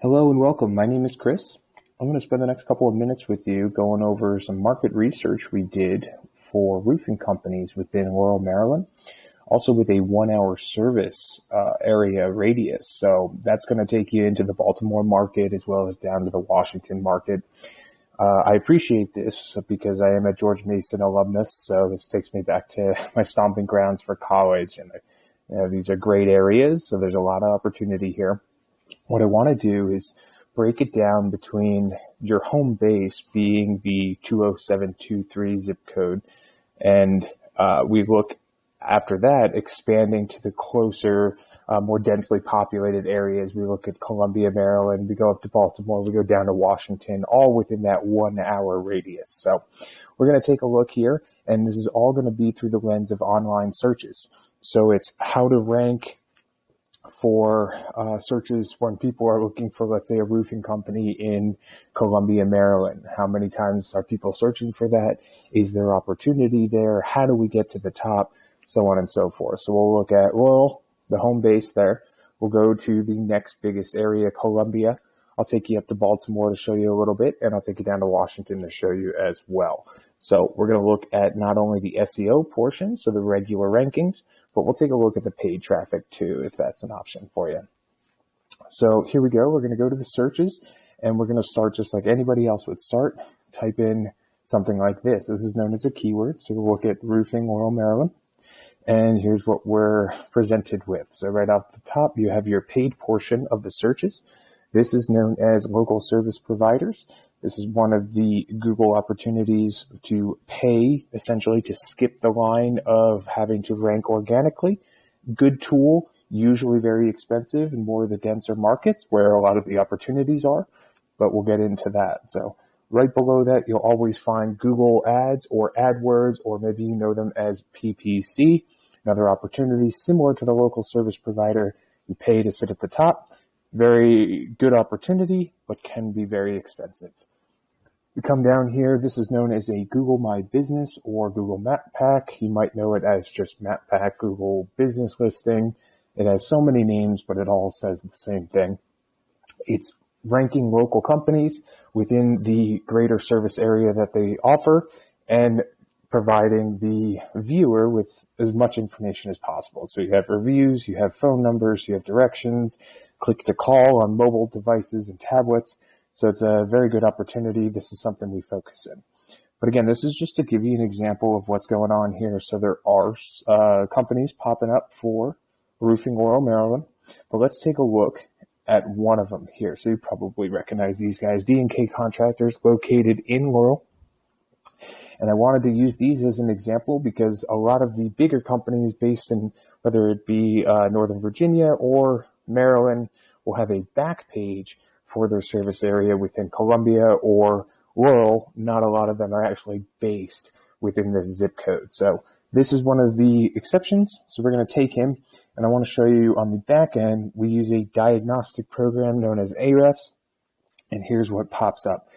Hello and welcome. My name is Chris. I'm going to spend the next couple of minutes with you going over some market research we did for roofing companies within Laurel, Maryland, also with a 1 hour service area radius. So that's going to take you into the Baltimore market as well as down to the Washington market. I appreciate this because I am a George Mason alumnus, so this takes me back to my stomping grounds for college. And these are great areas, so there's a lot of opportunity here. What I want to do is break it down between your home base being the 20723 zip code, and we look after that expanding to the closer, more densely populated areas. We look at Columbia, Maryland, we go up to Baltimore, we go down to Washington, all within that 1 hour radius. So we're going to take a look here, and this is all going to be through the lens of online searches. So it's how to rank for searches when people are looking for, let's say, a roofing company in Columbia, Maryland. How many times are people searching for that? Is there opportunity there? How do we get to the top? So on and so forth. So we'll look at Laurel, the home base there. We'll go to the next biggest area, Columbia. I'll take you up to Baltimore to show you a little bit, and I'll take you down to Washington to show you as well. So we're going to look at not only the SEO portion, so the regular rankings, but we'll take a look at the paid traffic too, if that's an option for you. So here we go. We're going to go to the searches, and we're going to start just like anybody else would start. Type in something like this. This is known as a keyword. So we'll look at roofing, Laurel, Maryland. And here's what we're presented with. So right off the top, you have your paid portion of the searches. This is known as local service providers. This is one of the Google opportunities to pay, essentially, to skip the line of having to rank organically. Good tool, usually very expensive in more of the denser markets where a lot of the opportunities are, but we'll get into that. So right below that, you'll always find Google Ads or AdWords, or maybe you know them as PPC. Another opportunity similar to the local service provider. You pay to sit at the top. Very good opportunity, but can be very expensive. We come down here. This is known as a Google My Business or Google Map Pack. You might know it as just Map Pack, Google Business Listing. It has so many names, but it all says the same thing. It's ranking local companies within the greater service area that they offer and providing the viewer with as much information as possible. So you have reviews, you have phone numbers, you have directions, click to call on mobile devices and tablets. So it's a very good opportunity. This is something we focus in. But again, this is just to give you an example of what's going on here. So there are companies popping up for roofing, Laurel, Maryland. But let's take a look at one of them here. So you probably recognize these guys, D&K Contractors, located in Laurel. And I wanted to use these as an example because a lot of the bigger companies based in, whether it be Northern Virginia or Maryland, will have a back page for their service area within Columbia or Laurel. Not a lot of them are actually based within this zip code. So this is one of the exceptions. So we're going to take him, and I want to show you on the back end, we use a diagnostic program known as Ahrefs, and here's what pops up.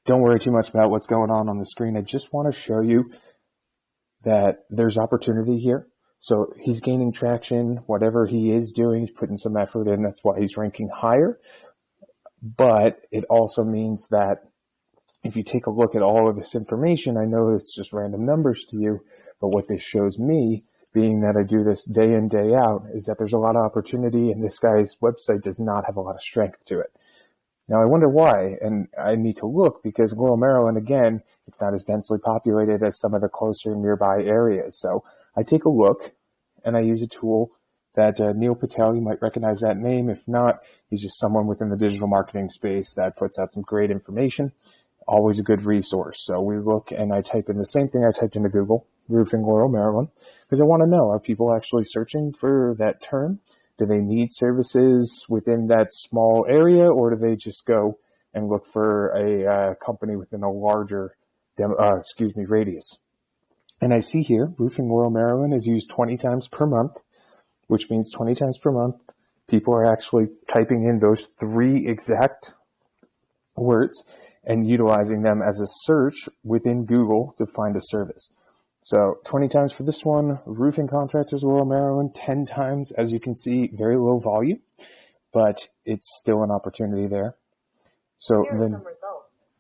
Don't worry too much about what's going on the screen. I just want to show you that there's opportunity here. So he's gaining traction. Whatever he is doing, he's putting some effort in. That's why he's ranking higher. But it also means that if you take a look at all of this information, I know it's just random numbers to you, but what this shows me, being that I do this day in, day out, is that there's a lot of opportunity, and this guy's website does not have a lot of strength to it. Now, I wonder why, and I need to look because Laurel, Maryland, again, it's not as densely populated as some of the closer nearby areas. So I take a look, and I use a tool that Neil Patel, you might recognize that name. If not, he's just someone within the digital marketing space that puts out some great information. Always a good resource. So we look, and I type in the same thing I typed into Google, roofing Laurel, Maryland, because I want to know, are people actually searching for that term? Do they need services within that small area, or do they just go and look for a company within a larger radius? And I see here, roofing Laurel, Maryland is used 20 times per month, which means 20 times per month, people are actually typing in those three exact words and utilizing them as a search within Google to find a service. So 20 times for this one, roofing contractors, Laurel, Maryland, 10 times, as you can see, very low volume, but it's still an opportunity there. So then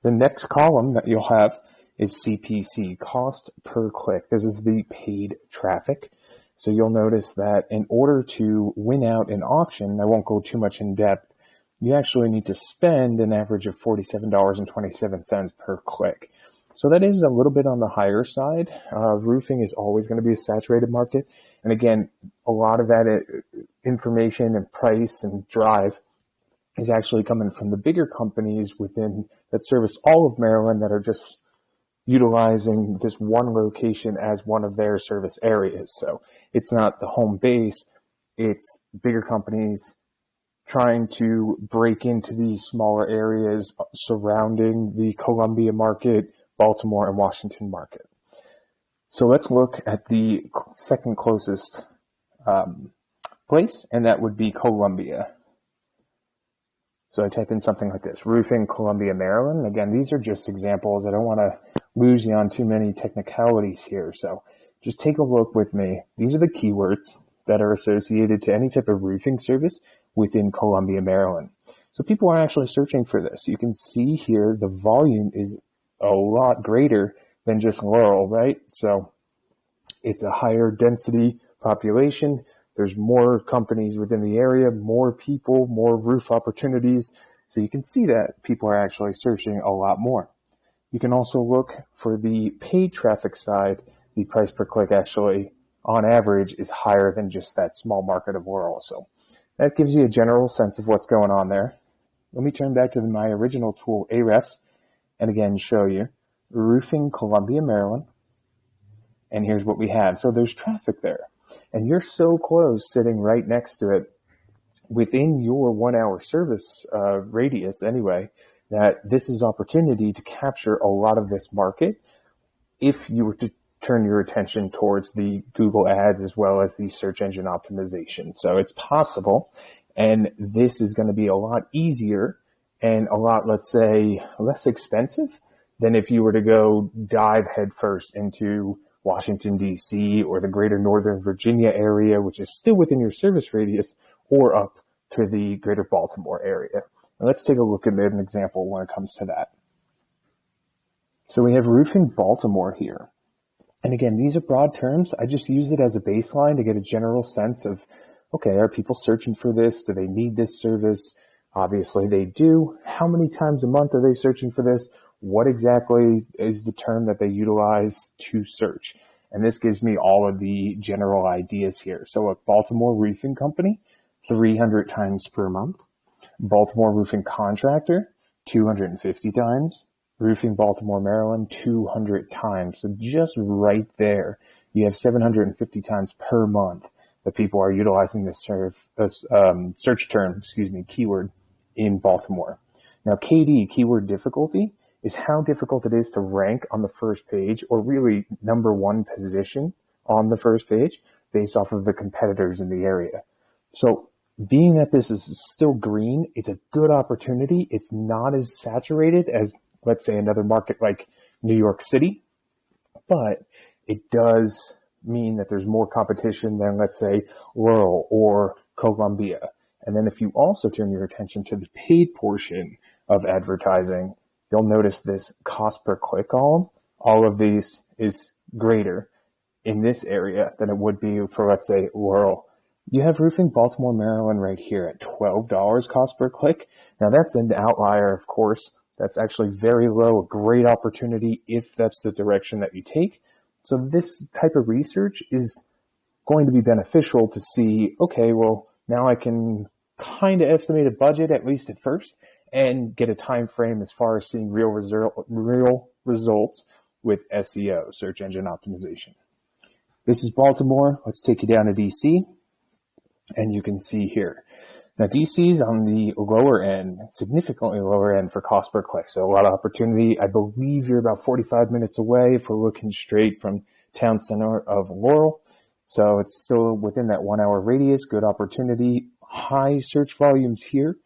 the next column that you'll have is CPC, cost per click. This is the paid traffic. So you'll notice that in order to win out an auction, I won't go too much in depth, you actually need to spend an average of $47.27 per click. So that is a little bit on the higher side. Roofing is always going to be a saturated market. And again, a lot of that information and price and drive is actually coming from the bigger companies within that service all of Maryland that are just utilizing this one location as one of their service areas. So it's not the home base, it's bigger companies trying to break into these smaller areas surrounding the Columbia market, Baltimore, and Washington market. So let's look at the second closest place, and that would be Columbia. So I type in something like this, roofing Columbia, Maryland. Again, these are just examples. I don't want to lose you on too many technicalities here. So just take a look with me. These are the keywords that are associated to any type of roofing service within Columbia, Maryland. So people are actually searching for this. You can see here the volume is a lot greater than just Laurel, right? So it's a higher density population. There's more companies within the area, more people, more roof opportunities. So you can see that people are actually searching a lot more. You can also look for the paid traffic side. The price per click actually, on average, is higher than just that small market of Laurel. So that gives you a general sense of what's going on there. Let me turn back to my original tool, Ahrefs, and again show you roofing Columbia, Maryland. And here's what we have. So there's traffic there. And you're so close, sitting right next to it, within your 1 hour service radius anyway, that this is opportunity to capture a lot of this market if you were to turn your attention towards the Google ads as well as the search engine optimization. So it's possible, and this is going to be a lot easier and a lot, let's say, less expensive than if you were to go dive headfirst into Washington, D.C., or the greater Northern Virginia area, which is still within your service radius, or up to the greater Baltimore area. And let's take a look at an example when it comes to that. So we have roofing Baltimore here. And again, these are broad terms. I just use it as a baseline to get a general sense of, okay, are people searching for this? Do they need this service? Obviously they do. How many times a month are they searching for this? What exactly is the term that they utilize to search? And this gives me all of the general ideas here. So a Baltimore Roofing Company, 300 times per month. Baltimore Roofing Contractor, 250 times. Roofing Baltimore, Maryland, 200 times. So just right there, you have 750 times per month that people are utilizing this search term, keyword in Baltimore. Now, KD, keyword difficulty, is how difficult it is to rank on the first page, or really number one position on the first page based off of the competitors in the area. So being that this is still green, it's a good opportunity. It's not as saturated as, let's say, another market like New York City, but it does mean that there's more competition than, let's say, Laurel or Columbia. And then if you also turn your attention to the paid portion of advertising, you'll notice this cost per click column. All of these is greater in this area than it would be for, let's say, Laurel. You have roofing Baltimore, Maryland right here at $12 cost per click. Now that's an outlier, of course. That's actually very low, a great opportunity if that's the direction that you take. So this type of research is going to be beneficial to see, okay, well, now I can kind of estimate a budget, at least at first, and get a time frame as far as seeing real results with SEO, search engine optimization. This is Baltimore. Let's take you down to DC, and you can see here. Now, DC is on the lower end, significantly lower end for cost per click, so a lot of opportunity. I believe you're about 45 minutes away if we're looking straight from town center of Laurel. So it's still within that 1 hour radius, good opportunity, high search volumes here.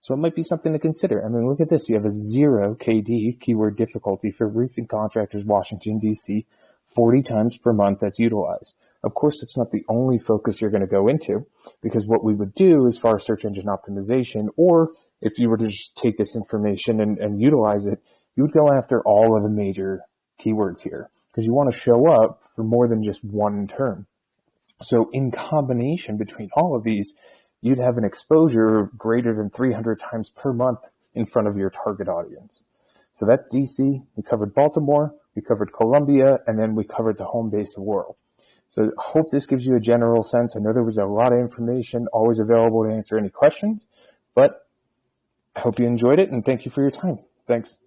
So it might be something to consider. I mean, look at this. You have a 0 KD, keyword difficulty, for roofing contractors, Washington, D.C., 40 times per month that's utilized. Of course, it's not the only focus you're going to go into, because what we would do as far as search engine optimization, or if you were to just take this information and utilize it, you would go after all of the major keywords here because you want to show up for more than just one term. So in combination between all of these, you'd have an exposure greater than 300 times per month in front of your target audience. So that's DC, we covered Baltimore, we covered Columbia, and then we covered the home base of Worrell. So I hope this gives you a general sense. I know there was a lot of information, always available to answer any questions, but I hope you enjoyed it, and thank you for your time. Thanks.